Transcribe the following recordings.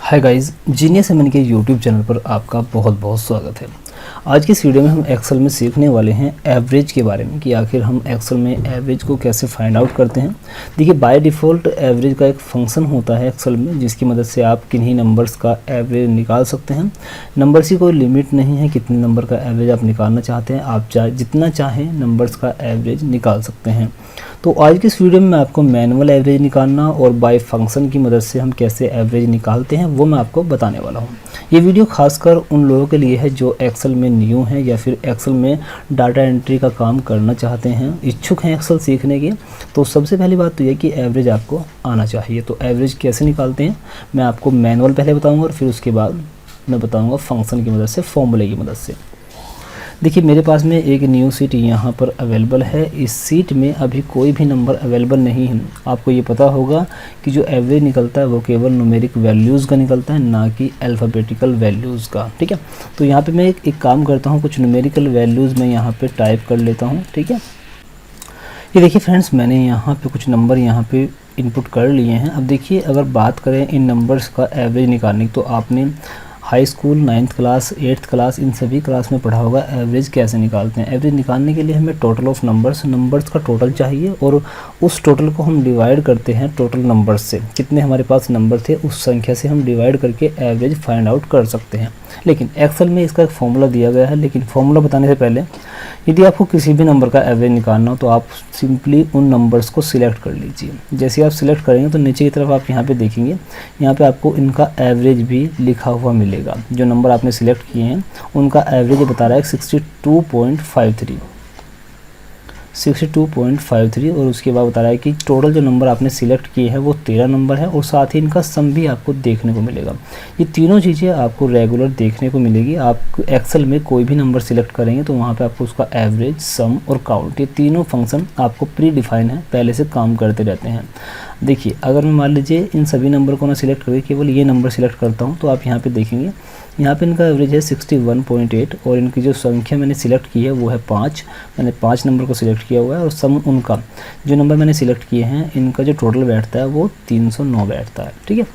Hi guys, genius MN के YouTube channel पर आपका बहुत बहुत स्वागत है। आज की इस वीडियो में हम एक्सेल में सीखने वाले हैं एवरेज के बारे में कि आखिर हम एक्सेल में एवरेज को कैसे फाइंड आउट करते हैं। देखिए, बाय डिफ़ॉल्ट एवरेज का एक फंक्शन होता है एक्सेल में जिसकी मदद से आप किन्हीं नंबर्स का एवरेज निकाल सकते हैं। नंबर्स की कोई लिमिट नहीं है, कितने नंबर का एवरेज आप निकालना चाहते हैं, आप जितना चाहें नंबर्स का एवरेज निकाल सकते हैं। तो आज की इस वीडियो में मैं आपको मैनुअल एवरेज निकालना और बाय फंक्शन की मदद से हम कैसे एवरेज निकालते हैं वो मैं आपको बताने वाला हूँ। ये वीडियो खासकर उन लोगों के लिए है जो एक्सेल में न्यू हैं या फिर एक्सेल में डाटा एंट्री का काम करना चाहते हैं, इच्छुक हैं एक्सेल सीखने के। तो सबसे पहली बात तो ये कि एवरेज आपको आना चाहिए। तो एवरेज कैसे निकालते हैं मैं आपको मैनुअल पहले बताऊँगा और फिर उसके बाद मैं बताऊँगा फंक्शन की मदद से, फॉर्मूले की मदद से। देखिए, मेरे पास में एक न्यू सीट यहाँ पर अवेलेबल है। इस सीट में अभी कोई भी नंबर अवेलेबल नहीं है। आपको ये पता होगा कि जो एवरेज निकलता है वो केवल न्यूमेरिक वैल्यूज़ का निकलता है, ना कि अल्फ़ाबेटिकल वैल्यूज़ का। ठीक है, तो यहाँ पे मैं एक काम करता हूँ, कुछ न्यूमेरिकल वैल्यूज़ मैं यहाँ पे टाइप कर लेता हूँ। ठीक है, ये देखिए फ्रेंड्स, मैंने यहाँ पे कुछ नंबर यहाँ पे इनपुट कर लिए हैं। अब देखिए, अगर बात करें इन नंबर्स का एवरेज निकालने की, तो आपने high school 9th class 8th class in सभी क्लास में पढ़ा होगा एवरेज कैसे निकालते हैं। एवरेज निकालने के लिए हमें टोटल ऑफ नंबर्स का टोटल चाहिए और उस टोटल को हम डिवाइड करते हैं टोटल नंबर्स से। कितने हमारे पास नंबर थे उस संख्या से हम डिवाइड करके एवरेज फाइंड आउट कर सकते हैं। लेकिन एक्सेल में इसका एक फॉर्मूला दिया गया है। लेकिन फॉर्मूला बताने से पहले यदि आपको किसी भी नंबर का एवरेज निकालना हो तो आप सिंपली उन नंबर्स को सिलेक्ट कर लीजिए। जैसे आप सिलेक्ट करेंगे तो नीचे की तरफ आप यहाँ पे देखेंगे, यहाँ पे आपको इनका एवरेज भी लिखा हुआ मिलेगा। जो नंबर आपने सिलेक्ट किए हैं उनका एवरेज बता रहा है 62.53 और उसके बाद बता रहा है कि टोटल जो नंबर आपने सिलेक्ट किए हैं वो 13 नंबर है और साथ ही इनका सम भी आपको देखने को मिलेगा। ये तीनों चीज़ें आपको रेगुलर देखने को मिलेगी। आप एक्सेल में कोई भी नंबर सिलेक्ट करेंगे तो वहाँ पे आपको उसका एवरेज, सम और काउंट, ये तीनों फंक्शन आपको प्री डिफाइन है, पहले से काम करते रहते हैं। देखिए, अगर मैं मान लीजिए इन सभी नंबर को ना सिलेक्ट करके केवल ये नंबर सिलेक्ट करता हूँ तो आप यहाँ पे देखेंगे, यहाँ पे इनका एवरेज है 61.8 और इनकी जो संख्या मैंने सिलेक्ट की है वो है 5। मैंने 5 नंबर को सिलेक्ट किया हुआ है और सम उनका जो नंबर मैंने सिलेक्ट किए हैं इनका जो टोटल बैठता है वो 309 बैठता है। ठीक है,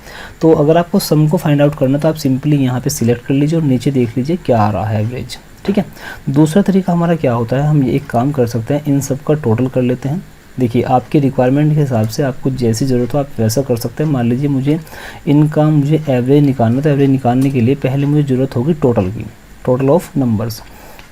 तो अगर आपको सम को फाइंड आउट करना तो आप सिंपली यहाँ पे सिलेक्ट कर लीजिए और नीचे देख लीजिए क्या आ रहा है एवरेज। ठीक है, दूसरा तरीका हमारा क्या होता है, हम ये एक काम कर सकते हैं, इन सब का टोटल कर लेते हैं। देखिए, आपके रिक्वायरमेंट के हिसाब से आपको जैसी ज़रूरत हो आप वैसा कर सकते हैं। मान लीजिए मुझे एवरेज निकालना, तो एवरेज निकालने के लिए पहले मुझे ज़रूरत होगी टोटल की, टोटल ऑफ नंबर्स।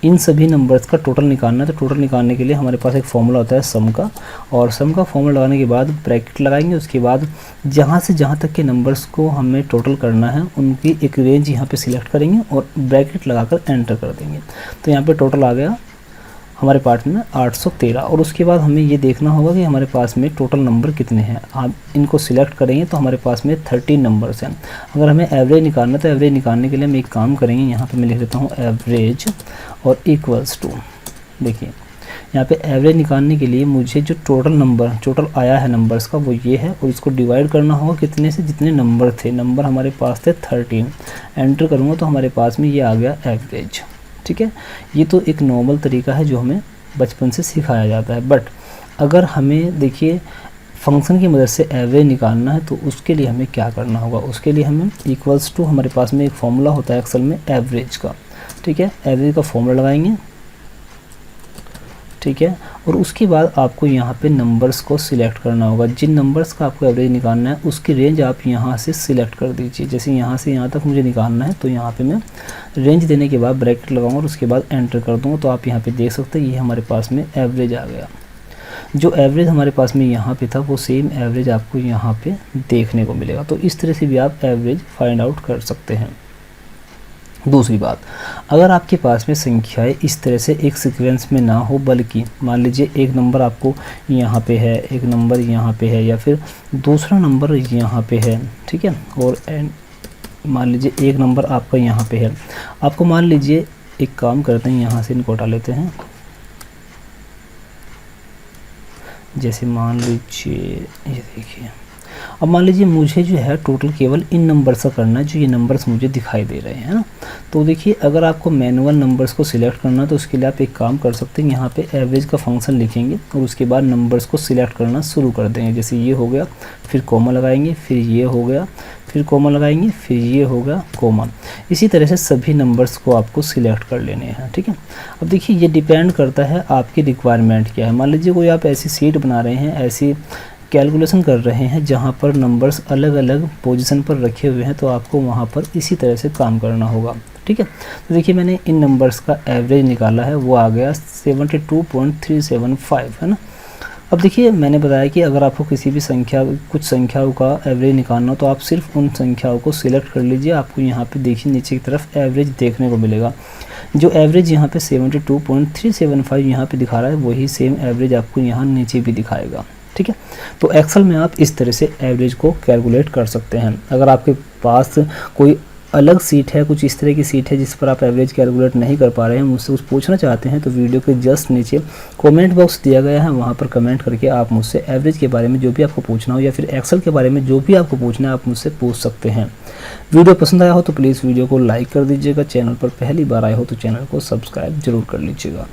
इन सभी नंबर्स का टोटल निकालना है। तो टोटल निकालने के लिए हमारे पास एक फॉर्मूला होता है सम का, और सम का फॉर्मूला लगाने के बाद ब्रैकेट लगाएंगे। उसके बाद जहाँ से जहाँ तक के नंबर्स को हमें टोटल करना है उनकी एक रेंज यहाँ पे सिलेक्ट करेंगे और ब्रैकेट लगाकर एंटर कर देंगे। तो यहाँ पे टोटल आ गया हमारे पार्ट में 813। और उसके बाद हमें ये देखना होगा कि हमारे पास में टोटल नंबर कितने हैं। आप इनको सिलेक्ट करेंगे तो हमारे पास में 13 नंबर्स हैं। अगर हमें एवरेज निकालना है तो एवरेज निकालने के लिए हम एक काम करेंगे, यहाँ पे मैं लिख देता हूँ एवरेज और इक्वल्स टू। देखिए, यहाँ पे एवरेज निकालने के लिए मुझे जो टोटल आया है नंबर्स का वो ये है और इसको डिवाइड करना होगा कितने से, जितने नंबर थे। नंबर हमारे पास थे 13। एंटर करूँगा तो हमारे पास में ये आ गया एवरेज। ठीक है, ये तो एक नॉर्मल तरीका है जो हमें बचपन से सिखाया जाता है। बट अगर हमें देखिए फंक्शन की मदद से एवरेज निकालना है तो उसके लिए हमें क्या करना होगा, उसके लिए हमें इक्वल्स टू, हमारे पास में एक फॉर्मूला होता है एक्सेल में एवरेज का। ठीक है, एवरेज का फॉर्मूला लगाएंगे। ठीक है, और उसके बाद आपको यहाँ पे नंबर्स को सिलेक्ट करना होगा। जिन नंबर्स का आपको एवरेज निकालना है उसकी रेंज आप यहाँ से सिलेक्ट कर दीजिए। जैसे यहाँ से यहाँ तक मुझे निकालना है तो यहाँ पे मैं रेंज देने के बाद ब्रैकेट लगाऊंगा और उसके बाद एंटर कर दूँगा। तो आप यहाँ पे देख सकते हैं ये हमारे पास में एवरेज आ गया। जो एवरेज हमारे पास में यहाँ पे था वो सेम एवरेज आपको यहाँ पे देखने को मिलेगा। तो इस तरह से भी आप एवरेज फाइंड आउट कर सकते हैं। दूसरी बात, अगर आपके पास में संख्याएं इस तरह से एक सीक्वेंस में ना हो, बल्कि मान लीजिए एक नंबर आपको यहाँ पे है, एक नंबर यहाँ पे है, या फिर दूसरा नंबर यहाँ पे है। ठीक है, और मान लीजिए एक नंबर आपका यहाँ पे है। आपको मान लीजिए एक काम करते हैं, यहाँ से इनको हटा लेते हैं। जैसे मान लीजिए ये देखिए, अब मान लीजिए मुझे जो है टोटल केवल इन नंबर्स का करना है, जो ये नंबर्स मुझे दिखाई दे रहे हैं ना। तो देखिए अगर आपको मैनुअल नंबर्स को सिलेक्ट करना है तो उसके लिए आप एक काम कर सकते हैं, यहाँ पे एवरेज का फंक्शन लिखेंगे और उसके बाद नंबर्स को सिलेक्ट करना शुरू कर देंगे। जैसे ये हो गया, फिर कॉमा लगाएंगे, फिर ये हो गया, फिर कॉमा लगाएंगे, फिर ये हो गया कॉमा। इसी तरह से सभी नंबर्स को आपको सिलेक्ट कर लेने हैं, ठीक है। अब देखिए ये डिपेंड करता है आपकी रिक्वायरमेंट क्या है। मान लीजिए कोई आप ऐसी सीट बना रहे हैं, ऐसी कैलकुलेशन कर रहे हैं जहाँ पर नंबर्स अलग अलग पोजीशन पर रखे हुए हैं, तो आपको वहाँ पर इसी तरह से काम करना होगा, ठीक है। तो देखिए मैंने इन नंबर्स का एवरेज निकाला है, वो आ गया 72.375, है ना। अब देखिए मैंने बताया कि अगर आपको किसी भी कुछ संख्याओं का एवरेज निकालना हो तो आप सिर्फ उन संख्याओं को सिलेक्ट कर लीजिए। आपको यहाँ पे देखिए नीचे की तरफ एवरेज देखने को मिलेगा। जो एवरेज यहाँ पे 72.375 यहाँ पे दिखा रहा है, वही सेम एवरेज आपको यहाँ नीचे भी दिखाएगा, ठीक है। तो एक्सेल में आप इस तरह से एवरेज को कैलकुलेट कर सकते हैं। अगर आपके पास कोई अलग सीट है, कुछ इस तरह की सीट है जिस पर आप एवरेज कैलकुलेट नहीं कर पा रहे हैं, मुझसे कुछ पूछना चाहते हैं, तो वीडियो के जस्ट नीचे कमेंट बॉक्स दिया गया है, वहाँ पर कमेंट करके आप मुझसे एवरेज के बारे में जो भी आपको पूछना हो या फिर एक्सेल के बारे में जो भी आपको पूछना है आप मुझसे पूछ सकते हैं। वीडियो पसंद आया हो तो प्लीज़ वीडियो को लाइक कर दीजिएगा। चैनल पर पहली बार आए हो तो चैनल को सब्सक्राइब जरूर कर लीजिएगा।